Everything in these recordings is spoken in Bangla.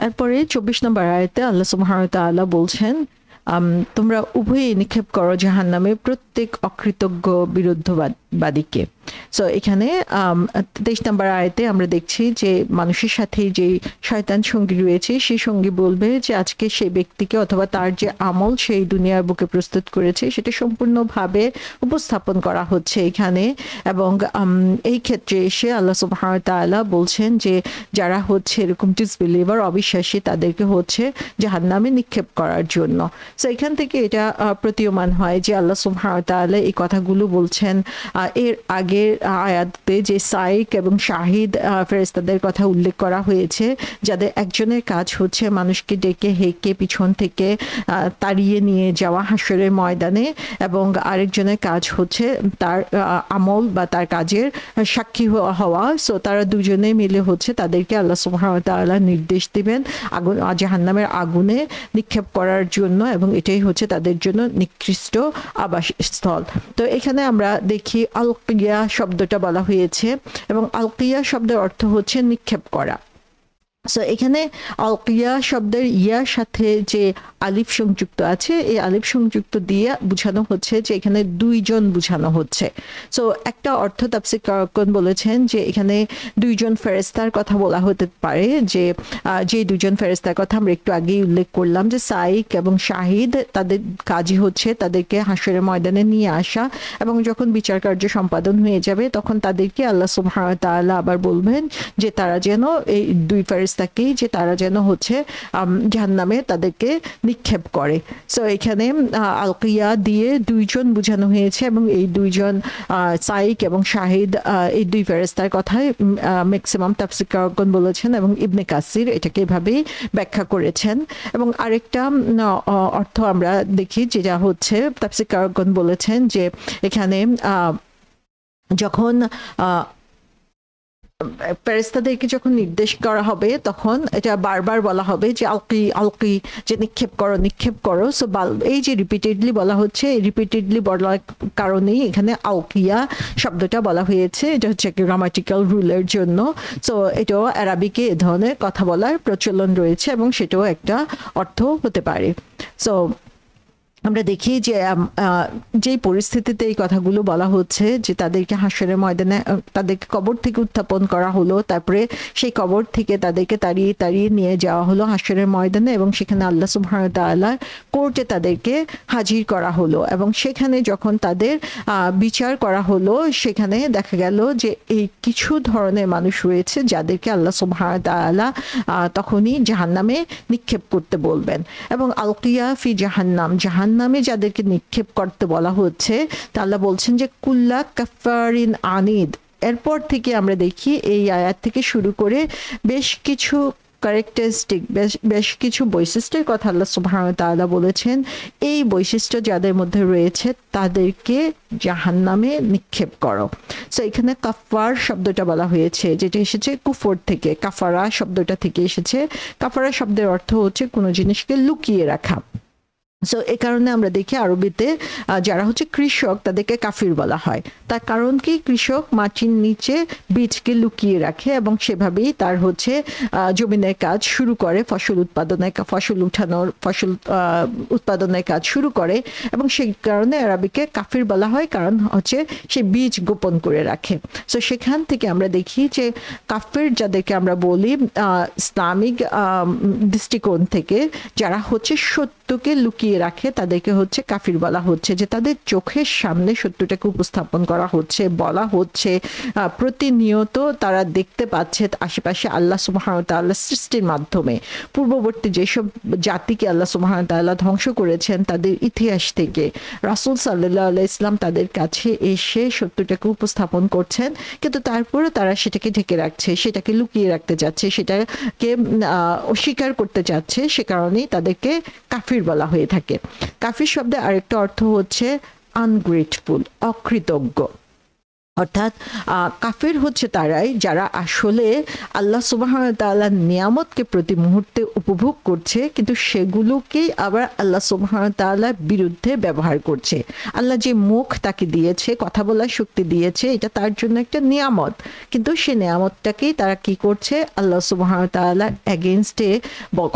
এরপরে 24 নম্বর আয়াতে আল্লাহ সুবহানাহু ওয়া তাআলা বলছেন, তোমরা উভয়ই নিক্ষেপ করো জাহান্নামে প্রত্যেক অকৃতজ্ঞ বিরুদ্ধবাদীকে। সো এখানে 23 নম্বর আয়াতে আমরা দেখছি যে মানুষের সাথে যে শয়তান সঙ্গী রয়েছে, সেই সঙ্গী বলবে যে আজকে সেই ব্যক্তিকে অথবা তার যে আমল সেই দুনিয়ার বুকে প্রস্তুত করেছে সেটা সম্পূর্ণভাবে উপস্থাপন করা হচ্ছে এখানে। এবং এই ক্ষেত্রে এসে আল্লাহ সুবহানাহু ওয়া তাআলা বলছেন যে যারা হচ্ছে এরকম ডিসবিলিভার, অবিশ্বাসী, তাদেরকে হচ্ছে জাহান্নামে নিক্ষেপ করার জন্য। সো এখান থেকে এটা প্রতীয়মান হয় যে আল্লাহ সুবহানাহু ওয়া তাআলা এই কথাগুলো বলছেন এর আগের আয়াতে যে সাইক এবং শাহিদ ফেরেশতাদের কথা উল্লেখ করা হয়েছে, যাদের একজনের কাজ হচ্ছে মানুষকে ডেকে হেঁকে পিছন থেকে তাড়িয়ে নিয়ে যাওয়া হাসরের ময়দানে, এবং আরেকজনের কাজ হচ্ছে তার আমল বা তার কাজের সাক্ষী হওয়া। সো তারা দুজনে মিলে হচ্ছে তাদেরকে আল্লাহ সুবহানাহু ওয়া তাআলা নির্দেশ দিবেন আগুন, জাহান্নামের আগুনে নিক্ষেপ করার জন্য, এবং এটাই হচ্ছে তাদের জন্য নিকৃষ্ট আবাসস্থল। তো এখানে আমরা দেখি আলকিয়া শব্দটা বলা হয়েছে, এবং আলকিয়া শব্দের অর্থ হচ্ছে নিক্ষেপ করা। সো এখানে আলকিয়া শব্দের ইয়ার সাথে যে আলিফ সংযুক্ত আছে, এই আলিফ সংযুক্ত দিয়ে বোঝানো হচ্ছে যে এখানে দুইজন বোঝানো হচ্ছে। সো একটা অর্থ তাফসীরকারগণ বলেছেন যে এখানে দুইজন ফেরেশতার কথা বলা হতে পারে, যে দুইজন ফেরেশতার কথা আমরা একটু আগেই উল্লেখ করলাম, যে সাইক এবং শাহিদ, তাদের কাজই হচ্ছে তাদেরকে হাসরের ময়দানে নিয়ে আসা, এবং যখন বিচার কার্য সম্পাদন হয়ে যাবে তখন তাদেরকে আল্লাহ সুবহানাহু ওয়া তাআলা আবার বলবেন যে তারা যেন এই দুই ফেরেশতাকেই যে তারা যেন হচ্ছে জাহান্নামে তাদেরকে নিক্ষেপ করে। সো এখানে আলকিয়া দিয়ে দুইজন বোঝানো হয়েছে, এবং এই দুইজন সাইক এবং শাহিদ, এই দুই ফেরেশতার কথাই ম্যাক্সিমাম তাফসীরকারগণ বলেছেন, এবং ইবনে কাসির এটাকে এভাবেই ব্যাখ্যা করেছেন। এবং আরেকটা অর্থ আমরা দেখি যেটা হচ্ছে তাফসীরকারগণ বলেছেন যে এখানে যখন ফেরেশতাদেরকে যখন নির্দেশ করা হবে তখন এটা বারবার বলা হবে যে আলকি আলকি, যে নিক্ষেপ করো নিক্ষেপ করো। সো এই যে রিপিটেডলি বলা হচ্ছে, এই রিপিটেডলি বলার কারণেই এখানে আলকিয়া শব্দটা বলা হয়েছে। এটা হচ্ছে গ্রামাটিক্যাল রুলের জন্য। সো এটাও আরবিকে এ ধরনের কথা বলার প্রচলন রয়েছে, এবং সেটাও একটা অর্থ হতে পারে। সো আমরা দেখি যে যেই পরিস্থিতিতে এই কথাগুলো বলা হচ্ছে, যে তাদেরকে হাসরের ময়দানে তাদেরকে কবর থেকে উত্থাপন করা হলো, তারপরে সেই কবর থেকে তাদেরকে তাড়িয়ে তাড়িয়ে নিয়ে যাওয়া হলো হাসরের ময়দানে, এবং সেখানে আল্লাহ সুবহানাহু ওয়া তাআলার কোর্টে তাদেরকে হাজির করা হলো, এবং সেখানে যখন তাদের বিচার করা হলো সেখানে দেখা গেল যে এই কিছু ধরনের মানুষ রয়েছে যাদেরকে আল্লাহ সুবহানাহু ওয়া তাআলা তখনই জাহান্নামে নিক্ষেপ করতে বলবেন। এবং আলকিয়া ফি জাহান্নাম, জাহান্নামে যাদেরকে নিক্ষেপ করতে বলা হচ্ছে তা আল্লাহ বলছেন যে কুল্লা কাফারিন আনিদ। এরপর থেকে আমরা দেখি এই আয়াত থেকে শুরু করে বেশ কিছু ক্যারেক্টারিস্টিক, বেশ কিছু বৈশিষ্ট্যের কথা আল্লাহ সুবহানাহু ওয়া তাআলা বলেছেন। এই বৈশিষ্ট্য যাদের মধ্যে রয়েছে তাদেরকে জাহান্নামে নিক্ষেপ করো। সো এখানে কাফার শব্দটা বলা হয়েছে, যেটা এসেছে কুফর থেকে, কাফারা শব্দটা থেকে এসেছে। কাফারা শব্দের অর্থ হচ্ছে কোনো জিনিসকে লুকিয়ে রাখা। সো এই কারণে আমরা দেখি আরবিতে যারা হচ্ছে কৃষক তাদেরকে কাফির বলা হয়। তার কারণ কি, কৃষক মাটির নিচে বীজকে লুকিয়ে রাখে এবং সেভাবেই তার হচ্ছে জমিনের কাজ শুরু করে, ফসল উৎপাদনের কাজ শুরু করে, এবং সেই কারণে আরবিকে কাফির বলা হয়, কারণ হচ্ছে সে বীজ গোপন করে রাখে। সো সেখান থেকে আমরা দেখি যে কাফির যাদেরকে আমরা বলি ইসলামিক দৃষ্টিকোণ থেকে, যারা হচ্ছে সত্যকে লুকিয়ে রাখে তাদেরকে হচ্ছে কাফির বলা হচ্ছে, যে তাদের চোখের সামনে সত্যটাকে উপস্থাপন করা হচ্ছে, বলা হচ্ছে, প্রতিনিয়ত তারা দেখতে পাচ্ছে আশেপাশে আল্লাহ সুবহানাহু ওয়া তাআলা সৃষ্টির মাধ্যমে পূর্ববর্তী যেসব জাতিকে আল্লাহ সুবহানাহু ওয়া তাআলা ধ্বংস করেছেন তাদের ইতিহাস থেকে রাসূল সাল্লাল্লাহু আলাইহি ওয়াসাল্লাম তাদের কাছে এসে সত্যটাকে উপস্থাপন করছেন, কিন্তু তারপরে তারা সেটাকে ঢেকে রাখছে, সেটাকে লুকিয়ে রাখতে যাচ্ছে, সেটাকে অস্বীকার করতে যাচ্ছে। সে কারণেই তাদেরকে কাফির বলা হয়ে থাকে। কাফির শব্দের আরেকটা অর্থ হচ্ছে আনগ্রেটফুল, অকৃতজ্ঞ। অর্থাৎ কাফের হচ্ছে তারাই যারা আসলে আল্লাহ সুবহানাহু ওয়া তাআলার নিয়ামতকে প্রতি মুহূর্তে উপভোগ করছে, কিন্তু সেগুলোকেই আবার আল্লাহ সুবহানাহু ওয়া তাআলার বিরুদ্ধে ব্যবহার করছে। আল্লাহ যে মুখ তাকে দিয়েছে, কথা বলার শক্তি দিয়েছে, এটা তার জন্য একটা নিয়ামত, কিন্তু সে নিয়ামতটাকেই তারা কি করছে, আল্লাহ সুবহানাহু ওয়া তাআলার এগেইনস্টে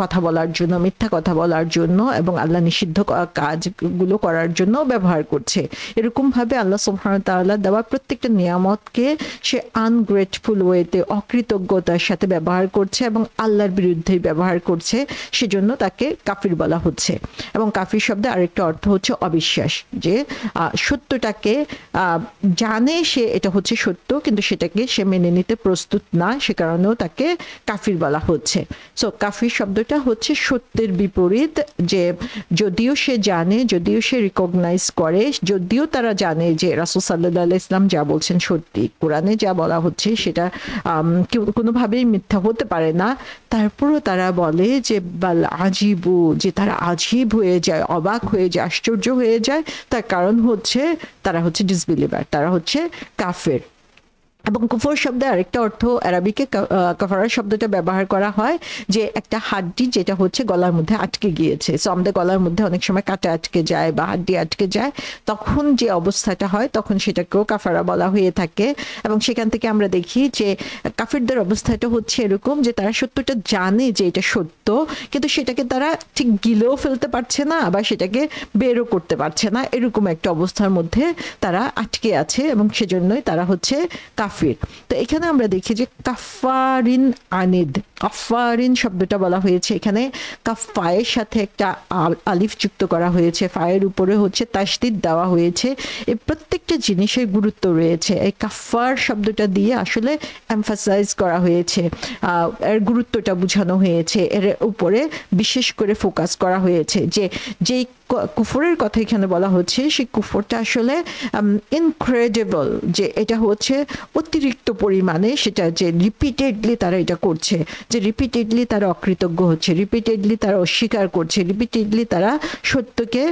কথা বলার জন্য, মিথ্যা কথা বলার জন্য এবং আল্লাহ নিষিদ্ধ কাজগুলো করার জন্য ব্যবহার করছে। এরকম ভাবে আল্লাহ সুবহানাহু ওয়া তাআলা দেওয়া প্রত্যেকটা নিয়ামতকে সে আনগ্রেটফুল ওয়েতে, অকৃতজ্ঞতার সাথে ব্যবহার করছে এবং আল্লাহর বিরুদ্ধেই ব্যবহার করছে, সেজন্য তাকে কাফির বলা হচ্ছে। এবং কাফির শব্দের আরেকটা অর্থ হচ্ছে অবিশ্বাস, যে সত্যটাকে জানে সে এটা হচ্ছে সত্য, কিন্তু সেটাকে সে মেনে নিতে প্রস্তুত না, সে কারণেও তাকে কাফির বলা হচ্ছে। সো কাফির শব্দটা হচ্ছে সত্যের বিপরীত, যে যদিও সে জানে, যদিও সে রিকগনাইজ করে, যদিও তারা জানে যে রাসূল সাল্লাল্লাহু আলাইহি ওয়াসাল্লাম যা বলছেন সত্যি, কোরআনে যা বলা হচ্ছে সেটা কোনোভাবেই মিথ্যা হতে পারে না, তারপরও তারা বলে যে বাল আজিবু, যে তারা আজীব হয়ে যায়, অবাক হয়ে যায়, আশ্চর্য হয়ে যায়। তার কারণ হচ্ছে তারা হচ্ছে ডিসবিলিভার, তারা হচ্ছে কাফের। এবং কুফর শব্দের আরেকটা অর্থ, আরবিকে কাফারা শব্দটা ব্যবহার করা হয় যে একটা হাড্ডি যেটা হচ্ছে গলার মধ্যে আটকে গিয়েছে। সো আমাদের গলার মধ্যে অনেক সময় কাঁটা আটকে যায় বা হাড্ডি আটকে যায়, তখন যে অবস্থাটা হয় তখন সেটাকেও কাফারা বলা হয়ে থাকে। এবং সেখান থেকে আমরা দেখি যে কাফিরদের অবস্থাটা হচ্ছে এরকম যে তারা সত্যটা জানে যে এটা সত্য, কিন্তু সেটাকে তারা ঠিক গিলেও ফেলতে পারছে না, আবার সেটাকে বেরও করতে পারছে না, এরকম একটা অবস্থার মধ্যে তারা আটকে আছে, এবং সেজন্যই তারা হচ্ছে কাফির। তো এখানে আমরা দেখি যে কাফারিন আনিদ, কাফারিন শব্দটা বলা হয়েছে এখানে কাফায়ের সাথে একটা আলিফ যুক্ত করা হয়েছে, ফায়ের উপরে হচ্ছে তাসদিদ দেওয়া হয়েছে। এই প্রত্যেকটা জিনিসের গুরুত্ব রয়েছে, এই কাফার শব্দটা দিয়ে আসলে এমফাসাইজ করা হয়েছে, এর গুরুত্বটা বোঝানো হয়েছে, এর উপরে বিশেষ করে ফোকাস করা হয়েছে যে যেই কুফরের কথা এখানে বলা হচ্ছে সেই কুফরটা আসলে ইনক্রেডিবল, যে এটা হচ্ছে অতিরিক্ত পরিমাণে, সেটা যে রিপিটেডলি তারা এটা করছে, যে রিপিটেডলি তারা অকৃতজ্ঞ হচ্ছে, রিপিটেডলি তারা অস্বীকার করছে, রিপিটেডলি তারা সত্যকে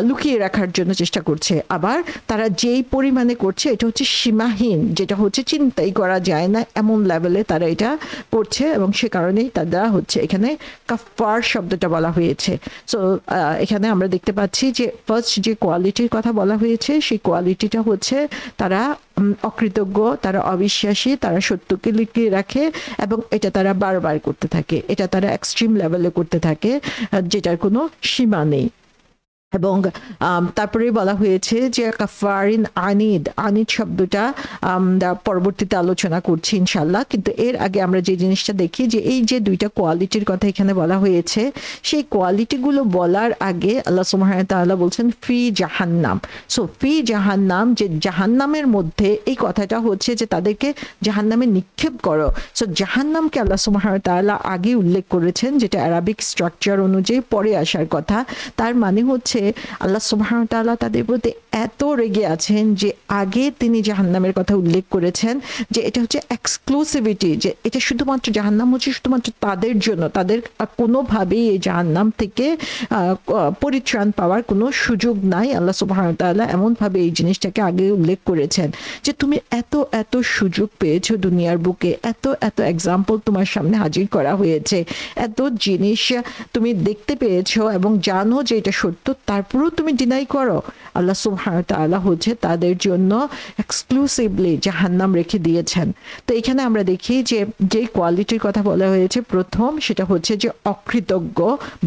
লুকিয়ে রাখার জন্য চেষ্টা করছে। আবার তারা যেই পরিমাণে করছে এটা হচ্ছে সীমাহীন, যেটা হচ্ছে চিন্তাই করা যায় না, এমন লেভেলে তারা এটা করছে, এবং সে কারণেই তারা হচ্ছে এখানে কাফার শব্দটা বলা হয়েছে। সো এখানে আমরা দেখতে পাচ্ছি যে ফার্স্ট যে কোয়ালিটির কথা বলা হয়েছে সেই কোয়ালিটিটা হচ্ছে তারা অকৃতজ্ঞ, তারা অবিশ্বাসী, তারা সত্যকে লুকিয়ে রাখে এবং এটা তারা বারবার করতে থাকে, এটা তারা এক্সট্রিম লেভেলে করতে থাকে, যেটার কোনো সীমা নেই। এবং তারপরে বলা হয়েছে যে কাফারিন আনিদ, আনিদ শব্দটা আমরা পরবর্তীতে আলোচনা করছি ইনশাল্লাহ, কিন্তু এর আগে আমরা যে জিনিসটা দেখি যে এই যে দুইটা কোয়ালিটির কথা এখানে বলা হয়েছে, সেই কোয়ালিটিগুলো বলার আগে আল্লাহ সুবহানাহু ওয়া তাআলা বলছেন ফি জাহান্নাম। সো ফি জাহান্নাম, যে জাহান্নামের মধ্যে, এই কথাটা হচ্ছে যে তাদেরকে জাহান্নামে নিক্ষেপ করো। সো জাহান্নামকে আল্লাহ সুবহানাহু ওয়া তাআলা আগে উল্লেখ করেছেন, যেটা আরবিক স্ট্রাকচার অনুযায়ী পরে আসার কথা। তার মানে হচ্ছে আল্লাহ সুবহানাহু ওয়া তাআলা তাদের প্রতি এত রেগে আছেন যে আগে তিনি জাহান্নামের কথা উল্লেখ করেছেন, যে এটা হচ্ছে এক্সক্লুসিভিটি, যে এটা শুধুমাত্র জাহান্নাম হচ্ছে শুধুমাত্র তাদের জন্য, তাদের কোনোভাবেই এই জাহান্নাম থেকে পরিত্রাণ পাওয়ার কোনো সুযোগ নাই। আল্লাহ সুবহানাহু ওয়া তাআলা এমনভাবে এই জিনিসটাকে আগে উল্লেখ করেছেন যে তুমি এত এত সুযোগ পেয়েছো দুনিয়ার বুকে, এত এত এক্সাম্পল তোমার সামনে হাজির করা হয়েছে, এত জিনিস তুমি দেখতে পেয়েছো এবং জানো যে এটা সত্য, তারপরেও তুমি ডিনাই করো। আল্লাহ সুবহানাহু ওয়া তাআলা হচ্ছে তাদের জন্য এক্সক্লুসিভলি জাহান্নাম রেখে দিয়েছেন। তো এখানে আমরা দেখি যে যে কোয়ালিটির কথা বলা হয়েছে প্রথম, সেটা হচ্ছে যে অকৃতজ্ঞ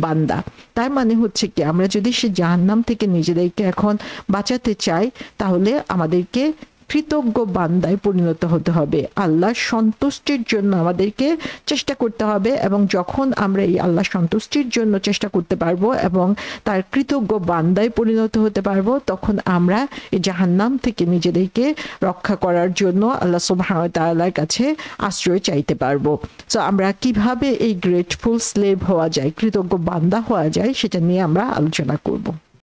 বান্দা। তার মানে হচ্ছে কি, আমরা যদি সে জাহান্নাম থেকে নিজেদেরকে এখন বাঁচাতে চাই, তাহলে আমাদেরকে কৃতজ্ঞ বান্দায় পরিণত হতে হবে, আল্লাহর সন্তুষ্টির জন্য আমাদেরকে চেষ্টা করতে হবে। এবং যখন আমরা এই আল্লাহ সন্তুষ্টির জন্য চেষ্টা করতে পারবো এবং তার কৃতজ্ঞ বান্দায় পরিণত হতে পারবো, তখন আমরা এই জাহান্নাম থেকে নিজেদেরকে রক্ষা করার জন্য আল্লাহ সুবহানাহু ওয়া তাআলার কাছে আশ্রয় চাইতে পারবো। সো আমরা কিভাবে এই গ্রেটফুল স্লেভ হওয়া যায়, কৃতজ্ঞ বান্দা হওয়া যায়, সেটা নিয়ে আমরা আলোচনা করব।